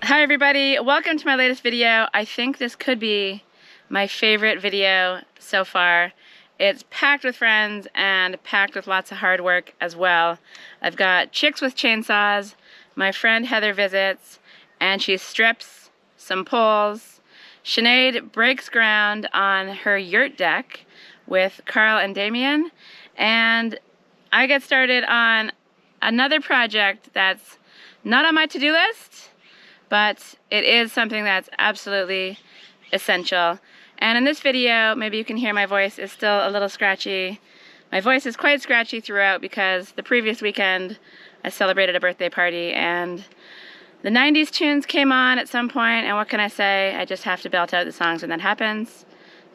Hi everybody, welcome to my latest video. I think this could be my favorite video so far. It's packed with friends and packed with lots of hard work as well. I've got chicks with chainsaws, my friend Heather visits, and she strips some poles. Sinead breaks ground on her yurt deck with Carl and Damien, and I get started on another project that's not on my to-do list, but it is something that's absolutely essential. And in this video, maybe you can hear my voice is still a little scratchy. My voice is quite scratchy throughout because the previous weekend I celebrated a birthday party and the 90s tunes came on at some point, and what can I say? I just have to belt out the songs when that happens,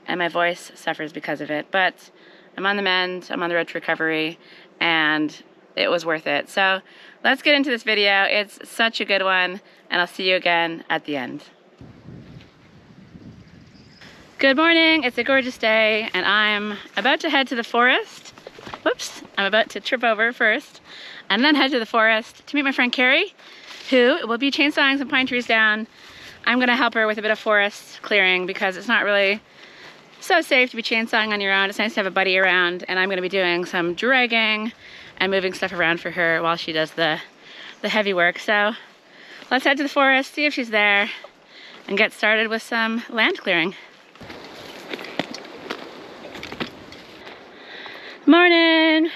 and my voice suffers because of it. But I'm on the mend, I'm on the road to recovery, and it was worth it. So let's get into this video. It's such a good one, and I'll see you again at the end. Good morning, it's a gorgeous day, and I'm about to head to the forest. Whoops, I'm about to trip over first, and then head to the forest to meet my friend Carrie, who will be chainsawing some pine trees down. I'm gonna help her with a bit of forest clearing because it's not really so safe to be chainsawing on your own. It's nice to have a buddy around, and I'm gonna be doing some dragging and moving stuff around for her while she does the heavy work. So let's head to the forest, see if she's there, and get started with some land clearing. Morning!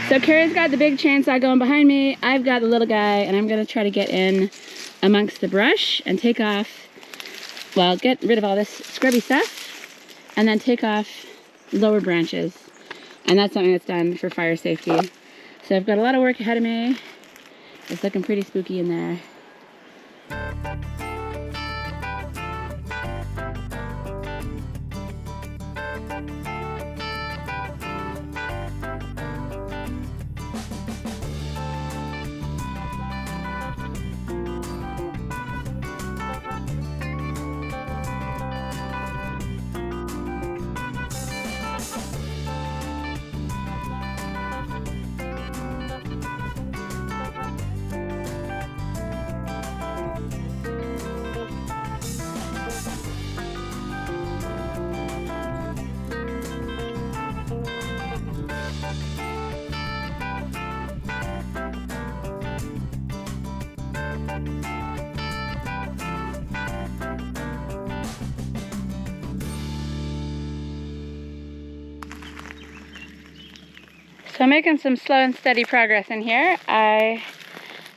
So Carrie's got the big chainsaw going behind me. I've got the little guy, and I'm gonna try to get in amongst the brush and take off, well, get rid of all this scrubby stuff, and then take off lower branches. And that's something that's done for fire safety. So I've got a lot of work ahead of me. It's looking pretty spooky in there. So I'm making some slow and steady progress in here. I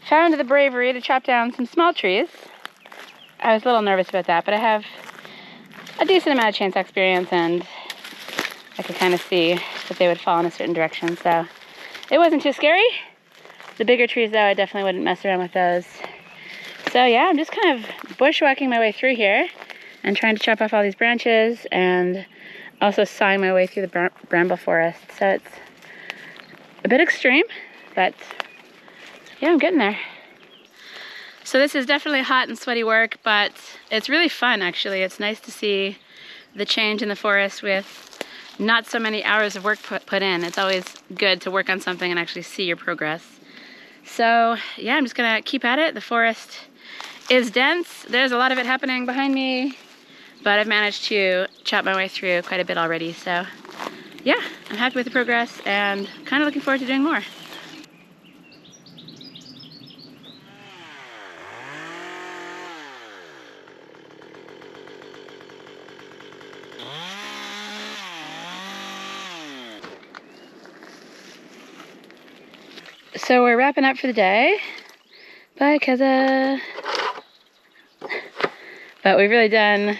found the bravery to chop down some small trees. I was a little nervous about that, but I have a decent amount of chainsaw experience, and I could kind of see that they would fall in a certain direction, so it wasn't too scary. The bigger trees, though, I definitely wouldn't mess around with those. So yeah, I'm just kind of bushwhacking my way through here and trying to chop off all these branches and also sawing my way through the bramble forest. So it's a bit extreme, but yeah, I'm getting there. So this is definitely hot and sweaty work, but it's really fun actually. It's nice to see the change in the forest with not so many hours of work put in. It's always good to work on something and actually see your progress. So yeah, I'm just gonna keep at it. The forest is dense. There's a lot of it happening behind me. but I've managed to chop my way through quite a bit already. So yeah, I'm happy with the progress and kind of looking forward to doing more. So we're wrapping up for the day. Bye, Keza. But we've really done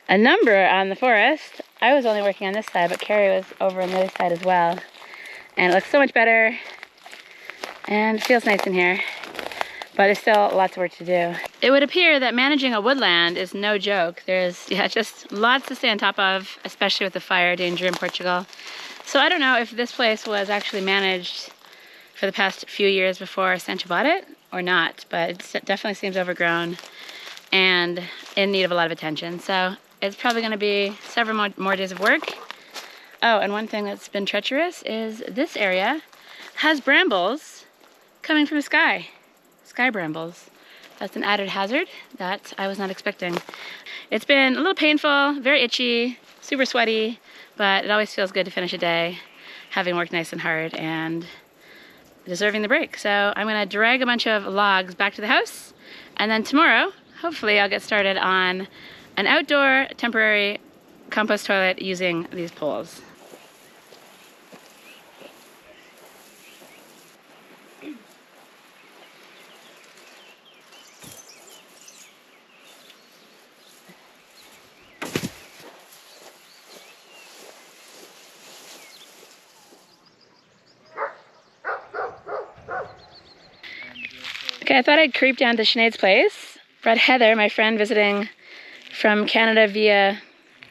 a number on the forest. I was only working on this side, but Carrie was over on the other side as well. And it looks so much better. And it feels nice in here. But there's still lots of work to do. It would appear that managing a woodland is no joke. There's just lots to stay on top of, especially with the fire danger in Portugal. So I don't know if this place was actually managed for the past few years before Sancho bought it or not, but it definitely seems overgrown and in need of a lot of attention. So it's probably going to be several more days of work. Oh, and one thing that's been treacherous is this area has brambles coming from the sky. Sky brambles. That's an added hazard that I was not expecting. It's been a little painful, very itchy, super sweaty, but it always feels good to finish a day having worked nice and hard and deserving the break. So I'm gonna drag a bunch of logs back to the house, and then tomorrow, hopefully I'll get started on an outdoor temporary compost toilet using these poles. Okay, I thought I'd creep down to Sinead's place. Brought Heather, my friend visiting from Canada via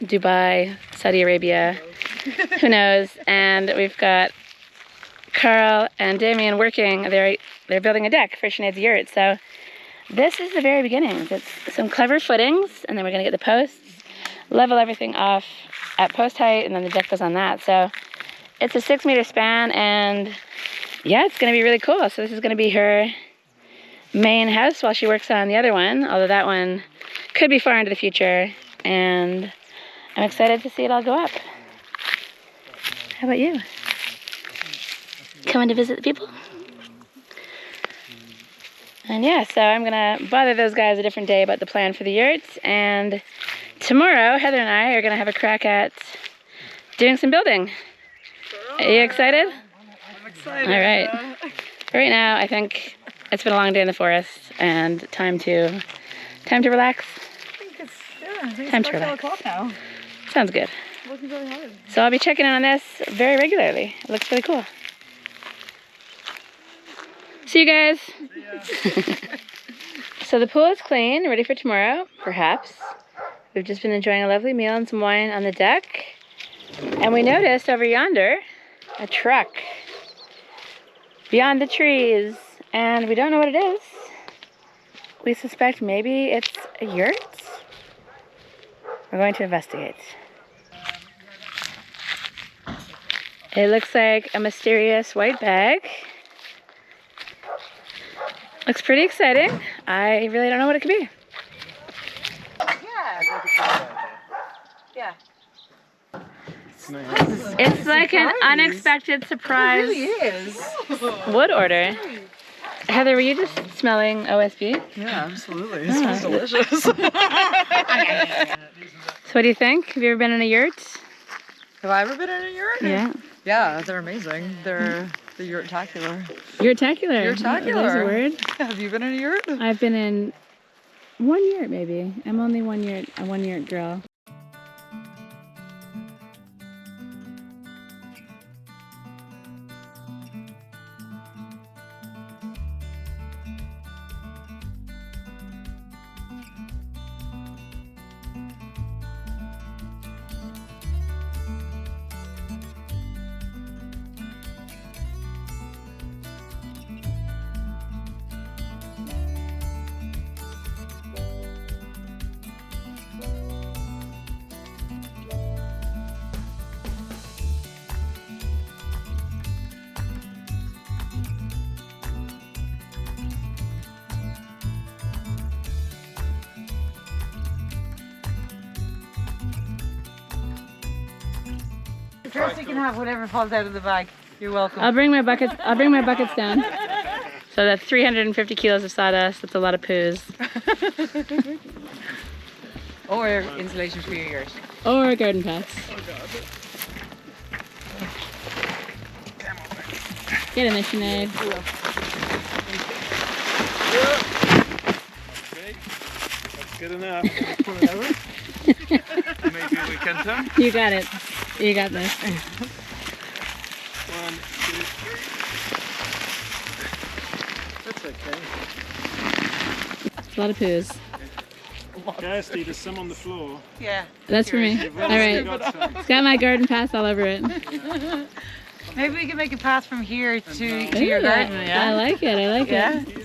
Dubai, Saudi Arabia, who knows. And we've got Carl and Damien working. They're building a deck for Sinead's yurt. So this is the very beginning. It's some clever footings, and then we're gonna get the posts, level everything off at post height, and then the deck goes on that. So it's a 6-meter span, and yeah, it's gonna be really cool. So this is gonna be her main house while she works on the other one, although that one could be far into the future, and I'm excited to see it all go up. How about you? Coming to visit the people? And yeah, so I'm gonna bother those guys a different day about the plan for the yurts, and tomorrow Heather and I are gonna have a crack at doing some building. Are you excited? I'm excited. All right. Right now, I think it's been a long day in the forest, and time to relax. I think Time it's to relax. 12 o'clock now. Sounds good. Working really hard. So I'll be checking in on this very regularly. It looks really cool. See you guys. So the pool is clean, ready for tomorrow, perhaps. We've just been enjoying a lovely meal and some wine on the deck. And we noticed over yonder a truck beyond the trees, and we don't know what it is. We suspect maybe it's a yurt. We're going to investigate. It looks like a mysterious white bag. Looks pretty exciting. I really don't know what it could be. Yeah. It's like an unexpected surprise It really is. wood order. Heather, were you just smelling OSB? Yeah, absolutely. It smells delicious. So what do you think? Have you ever been in a yurt? Have I ever been in a yurt? Yeah. Yeah, they're amazing. They're yurtacular. Yurtacular. Yurtacular. There's a word. Have you been in a yurt? I've been in one yurt maybe. I'm only a one yurt girl. Kirsty can have whatever falls out of the bag. You're welcome. I'll bring my buckets. I'll bring my buckets down. So that's 350 kilos of sawdust. That's a lot of poos. Or insulation for your yurt. Or a garden pass. Get in there, Sinead. Okay, that's good enough. Pull it over. Maybe we can turn. You got it. You got this. 1, 2, 3. That's okay. It's a lot of poos. Kirsty, there's some on the floor. Yeah. That's for me. You've All already right. got some. It's got my garden pass all over it. Maybe we can make a path from here to Ooh, your garden. I like it. I like Yeah. it.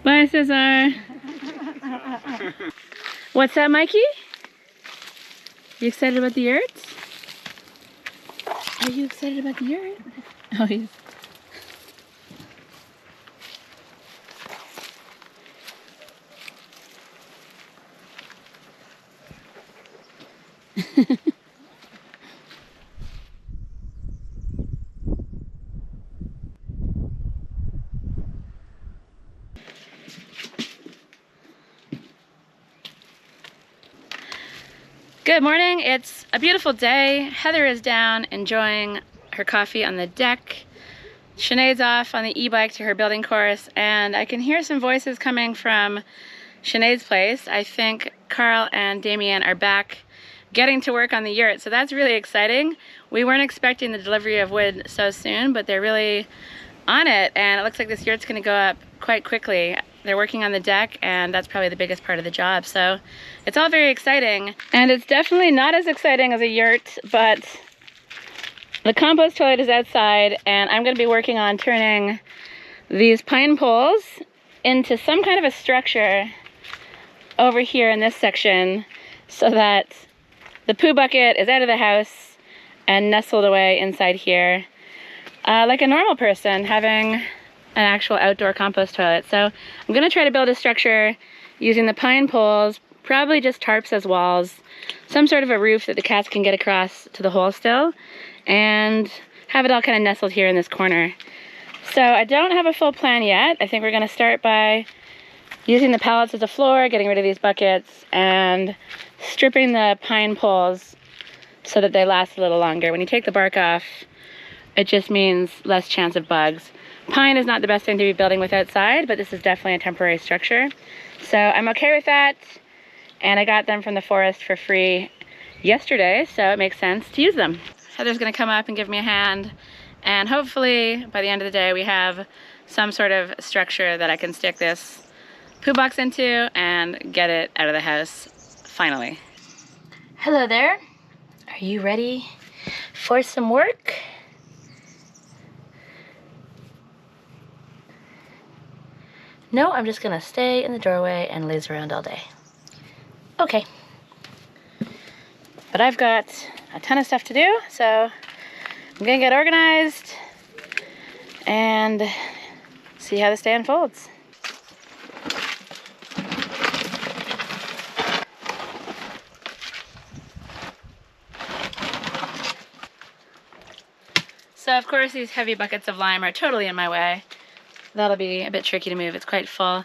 Bye, Cesar. What's that, Mikey? You excited about the yurts? Are you excited about the yurt? Oh, he's... Good morning. It's a beautiful day. Heather is down enjoying her coffee on the deck. Sinead's off on the e-bike to her building course, and I can hear some voices coming from Sinead's place. I think Carl and Damien are back getting to work on the yurt, so that's really exciting. We weren't expecting the delivery of wood so soon, but they're really on it, and it looks like this yurt's going to go up quite quickly. They're working on the deck, and that's probably the biggest part of the job, so it's all very exciting. And it's definitely not as exciting as a yurt, but the compost toilet is outside, and I'm going to be working on turning these pine poles into some kind of a structure over here in this section so that the poo bucket is out of the house and nestled away inside here, like a normal person having an actual outdoor compost toilet. So I'm going to try to build a structure using the pine poles, probably just tarps as walls, some sort of a roof that the cats can get across to the hole still, and have it all kind of nestled here in this corner. So I don't have a full plan yet. I think we're going to start by using the pallets as a floor, getting rid of these buckets, and stripping the pine poles so that they last a little longer. When you take the bark off, it just means less chance of bugs. Pine is not the best thing to be building with outside, but this is definitely a temporary structure. So I'm okay with that, and I got them from the forest for free yesterday, so it makes sense to use them. Heather's gonna come up and give me a hand, and hopefully by the end of the day we have some sort of structure that I can stick this poo box into and get it out of the house, finally. Hello there. Are you ready for some work? No, I'm just gonna stay in the doorway and laze around all day. Okay. But I've got a ton of stuff to do, so I'm gonna get organized and see how this day unfolds. So of course these heavy buckets of lime are totally in my way. That'll be a bit tricky to move, it's quite full.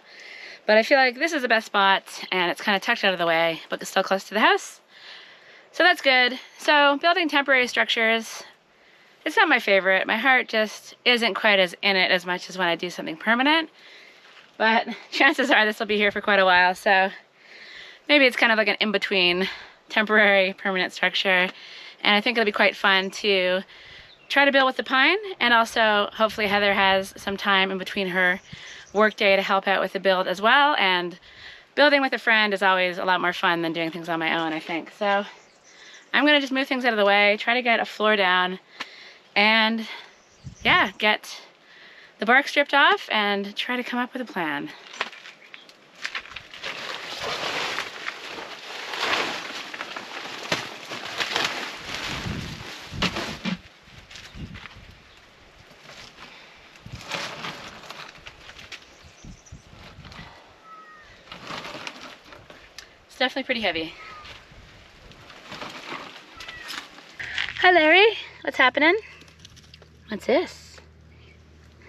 But I feel like this is the best spot, and it's kind of tucked out of the way, but it's still close to the house. So that's good. So building temporary structures, it's not my favorite. My heart just isn't quite as in it as much as when I do something permanent. But chances are this will be here for quite a while, so maybe it's kind of like an in-between temporary permanent structure. And I think it'll be quite fun to try to build with the pine, and also hopefully Heather has some time in between her work day to help out with the build as well. And building with a friend is always a lot more fun than doing things on my own, I think. So I'm gonna just move things out of the way, try to get a floor down, and yeah, get the bark stripped off and try to come up with a plan. It's definitely pretty heavy. Hi Larry, what's happening? What's this?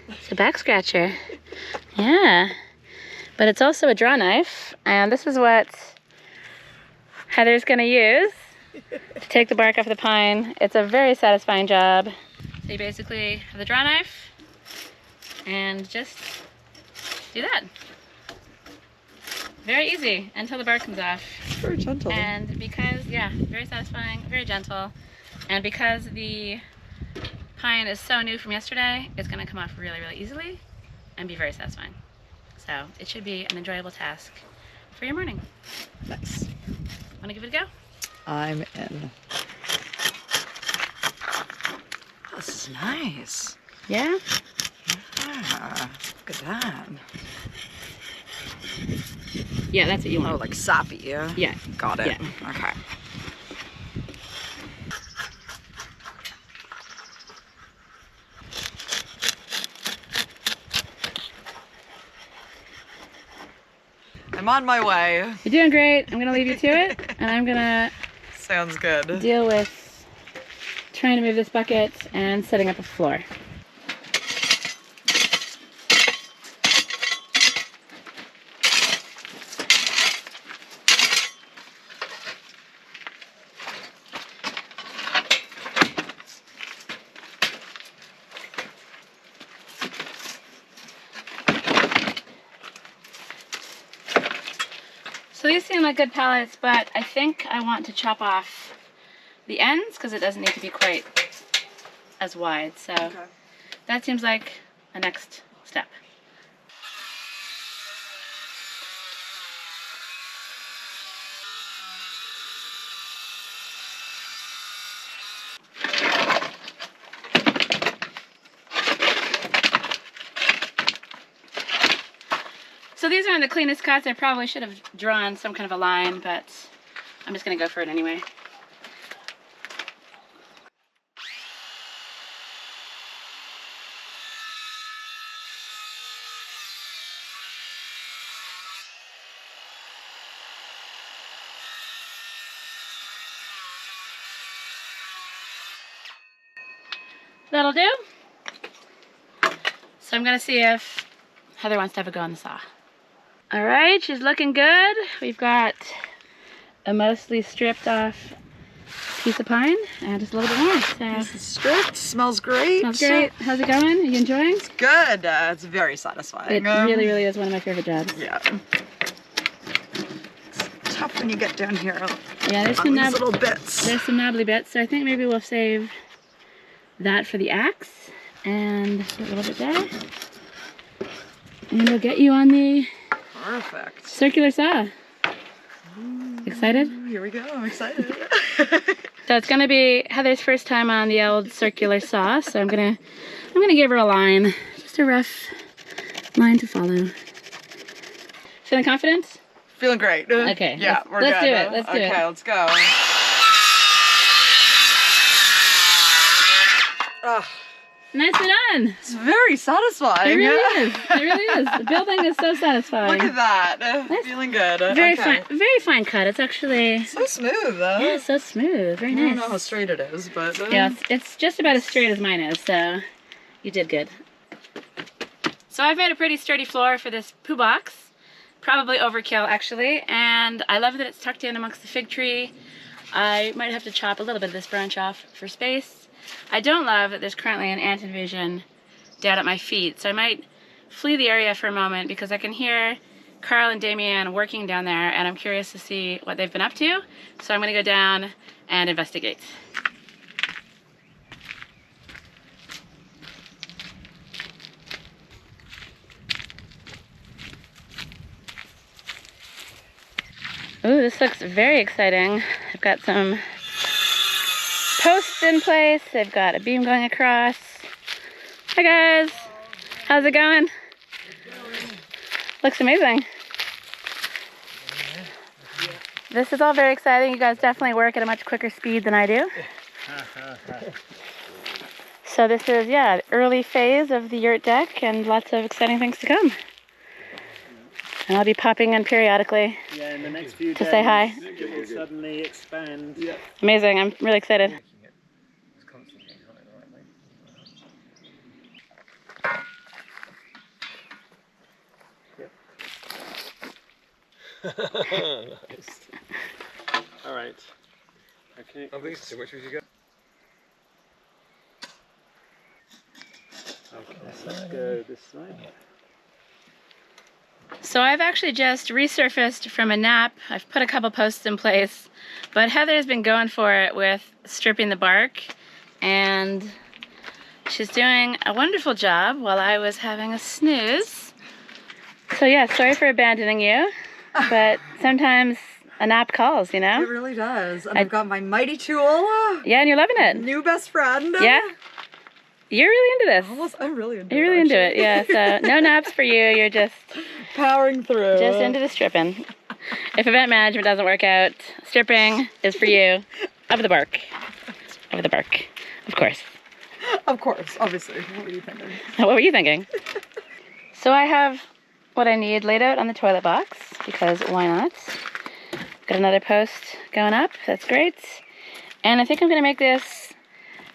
It's a back scratcher. Yeah, but it's also a draw knife, and this is what Heather's gonna use to take the bark off the pine. It's a very satisfying job. So you basically have the draw knife and just do that. Very easy until the bark comes off. Very gentle. And because, yeah, very satisfying, very gentle. And because the pine is so new from yesterday, it's gonna come off really, really easily and be very satisfying. So it should be an enjoyable task for your morning. Nice. Wanna give it a go? I'm in. This is nice. Yeah? Yeah. Look at that. Yeah, that's what you Oh, want. like sappy, yeah? Yeah. Got it. Yeah. Okay. I'm on my way. You're doing great. I'm gonna leave you to it, and I'm gonna Sounds good. deal with trying to move this bucket and setting up a floor. So these seem like good pallets, but I think I want to chop off the ends because it doesn't need to be quite as wide. So that seems like a next step. So these aren't the cleanest cuts. I probably should have drawn some kind of a line, but I'm just gonna go for it anyway. That'll do. So I'm gonna see if Heather wants to have a go on the saw. All right, she's looking good. We've got a mostly stripped off piece of pine and just a little bit more. So This is stripped. Smells great. smells great. How's it going? Are you enjoying? Good. It's very satisfying. It really, really is one of my favorite jobs. Yeah. It's tough when you get down here. Yeah, there's on some these little bits. There's some knobbly bits, so I think maybe we'll save that for the axe and a little bit there. And we'll get you on the Perfect. circular saw. Excited? Here we go. I'm excited. So it's gonna be Heather's first time on the old circular saw, so I'm gonna give her a line, just a rough line to follow. Feeling confident? Feeling great. Okay. Yeah, we're let's good. do it. Let's do it. Okay, let's go. Oh, Nicely done. it's very satisfying. It really is. It really is. The building is so satisfying. Look at that. Nice. Feeling good. Very okay. very fine cut. It's actually So smooth, though. yeah, so smooth. Very I don't nice. know how straight it is, but Yeah, it's just about as straight as mine is, so you did good. So I've made a pretty sturdy floor for this poo box. Probably overkill, actually, and I love that it's tucked in amongst the fig tree. I might have to chop a little bit of this branch off for space. I don't love that there's currently an ant invasion down at my feet, so I might flee the area for a moment because I can hear Carl and Damien working down there, and I'm curious to see what they've been up to. So I'm gonna go down and investigate. Ooh, this looks very exciting. I've got some posts in place. They've got a beam going across. Hi guys, how's it going? Looks amazing. This is all very exciting. You guys definitely work at a much quicker speed than I do. So this is, yeah, early phase of the yurt deck and lots of exciting things to come. And I'll be popping in periodically in the next few to days, say hi. It will suddenly expand. Yeah. Amazing, I'm really excited. Nice. All right. Okay. I think it's too much. We should go. Okay, let's go this side. So I've actually just resurfaced from a nap. I've put a couple posts in place, but Heather's been going for it with stripping the bark, and she's doing a wonderful job while I was having a snooze. So yeah, sorry for abandoning you, but sometimes a nap calls, you know? It really does. And I've got my mighty tool. Yeah, and you're loving it. New best friend. Yeah? You're really into this. Almost, I'm really into You're it. really into it, yeah. So no naps for you. You're just Powering through. Just into the stripping. If event management doesn't work out, stripping is for you. Of the bark. Of the bark. Of course. Of course, obviously. What were you thinking? What were you thinking? So I have what I need laid out on the toilet box, because why not? Got another post going up. That's great. And I think I'm going to make this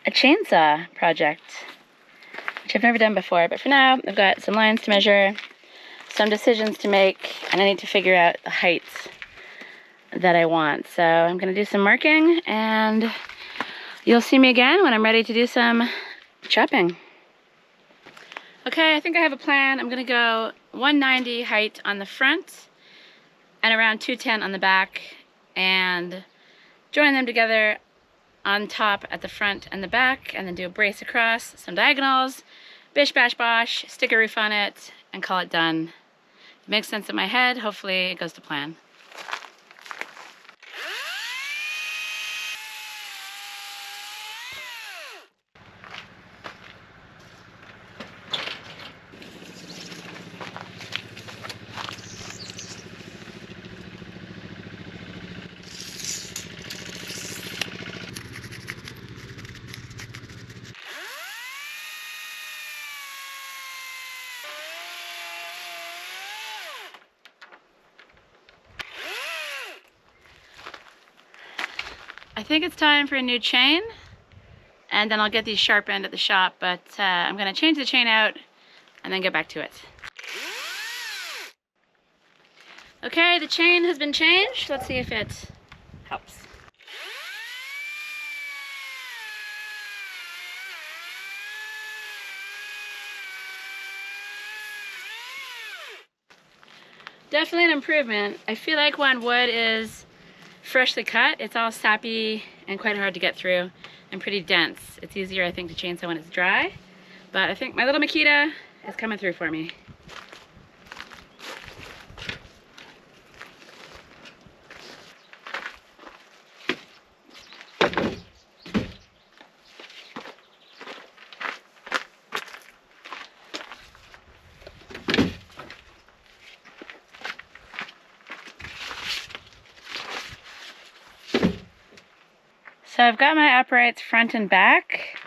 a chainsaw project, which I've never done before. But for now, I've got some lines to measure, some decisions to make, and I need to figure out the height that I want. So I'm going to do some marking, and you'll see me again when I'm ready to do some chopping. Okay, I think I have a plan. I'm going to go 190 height on the front and around 210 on the back, and join them together on top at the front and the back, and then do a brace across, some diagonals, bish bash bosh, stick a roof on it, and call it done. It makes sense in my head. Hopefully it goes to plan. I think it's time for a new chain, and then I'll get these sharpened at the shop, but I'm going to change the chain out and then get back to it. Okay, the chain has been changed. Let's see if it helps. Definitely an improvement. I feel like when wood is freshly cut, it's all sappy and quite hard to get through and pretty dense. It's easier, I think, to chainsaw when it's dry, but I think my little Makita is coming through for me. So I've got my uprights front and back,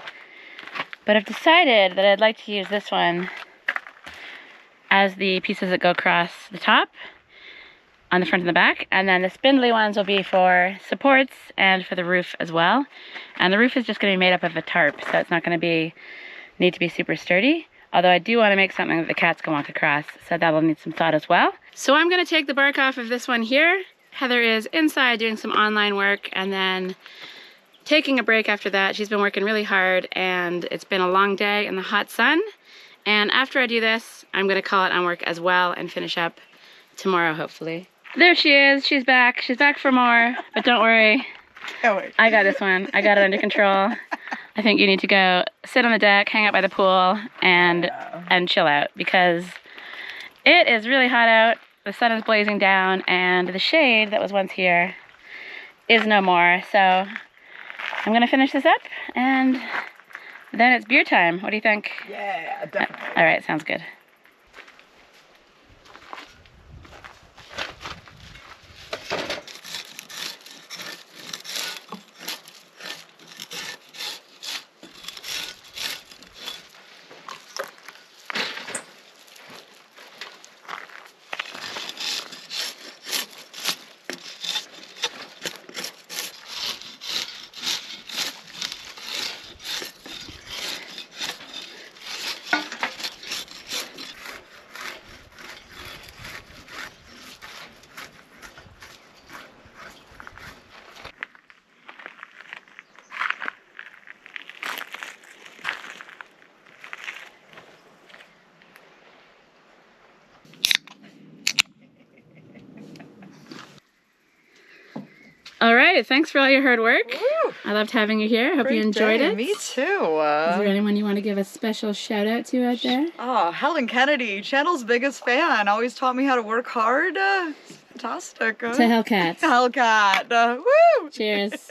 but I've decided that I'd like to use this one as the pieces that go across the top on the front and the back, and then the spindly ones will be for supports and for the roof as well. And the roof is just going to be made up of a tarp, so it's not going to need to be super sturdy, although I do want to make something that the cats can walk across, so that'll need some thought as well. So I'm going to take the bark off of this one here. Heather is inside doing some online work, and then taking a break after that. She's been working really hard, and it's been a long day in the hot sun. And after I do this, I'm going to call it on work as well and finish up tomorrow, hopefully. There she is. She's back. She's back for more. But don't worry. Can't wait. I got this one. I got it under control. I think you need to go sit on the deck, hang out by the pool, and chill out because it is really hot out. The sun is blazing down, and the shade that was once here is no more. So I'm gonna finish this up, and then it's beer time. What do you think? Yeah, definitely. All right, sounds good. All right, thanks for all your hard work. Woo! I loved having you here. I hope you Great enjoyed day. it. Me too. Is there anyone you want to give a special shout out to out there? Oh, Helen Kennedy, channel's biggest fan. Always taught me how to work hard. It's fantastic. To Hellcats. Hellcat. Woo! Cheers.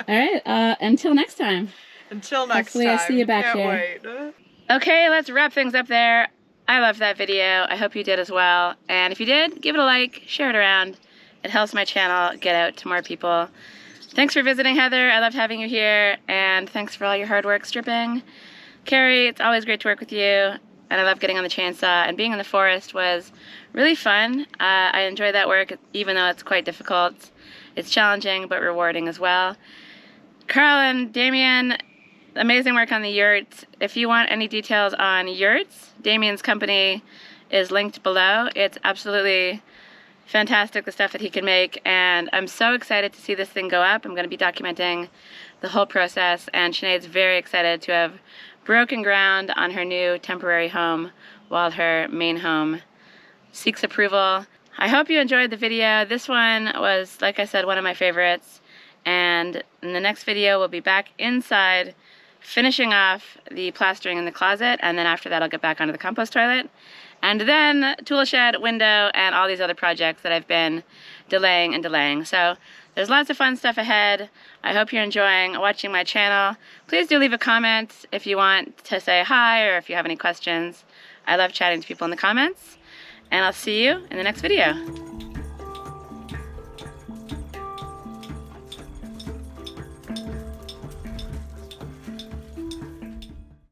All right, until next time. Until next Hopefully time. I see you back Can't here. wait. Okay, let's wrap things up there. I loved that video. I hope you did as well. And if you did, give it a like, share it around. It helps my channel get out to more people. Thanks for visiting, Heather. I loved having you here. And thanks for all your hard work stripping. Carrie, it's always great to work with you. And I love getting on the chainsaw. And being in the forest was really fun. I enjoy that work, even though it's quite difficult. It's challenging, but rewarding as well. Carl and Damien, amazing work on the yurt. If you want any details on Yurts, Damien's company is linked below. It's absolutely fantastic, the stuff that he can make, and I'm so excited to see this thing go up. I'm going to be documenting the whole process, and Sinead's very excited to have broken ground on her new temporary home while her main home seeks approval. I hope you enjoyed the video. This one was, like I said, one of my favorites, and in the next video we'll be back inside finishing off the plastering in the closet, and then after that I'll get back onto the compost toilet. And then tool shed, window, and all these other projects that I've been delaying and delaying. So there's lots of fun stuff ahead. I hope you're enjoying watching my channel. Please do leave a comment if you want to say hi or if you have any questions. I love chatting to people in the comments. And I'll see you in the next video.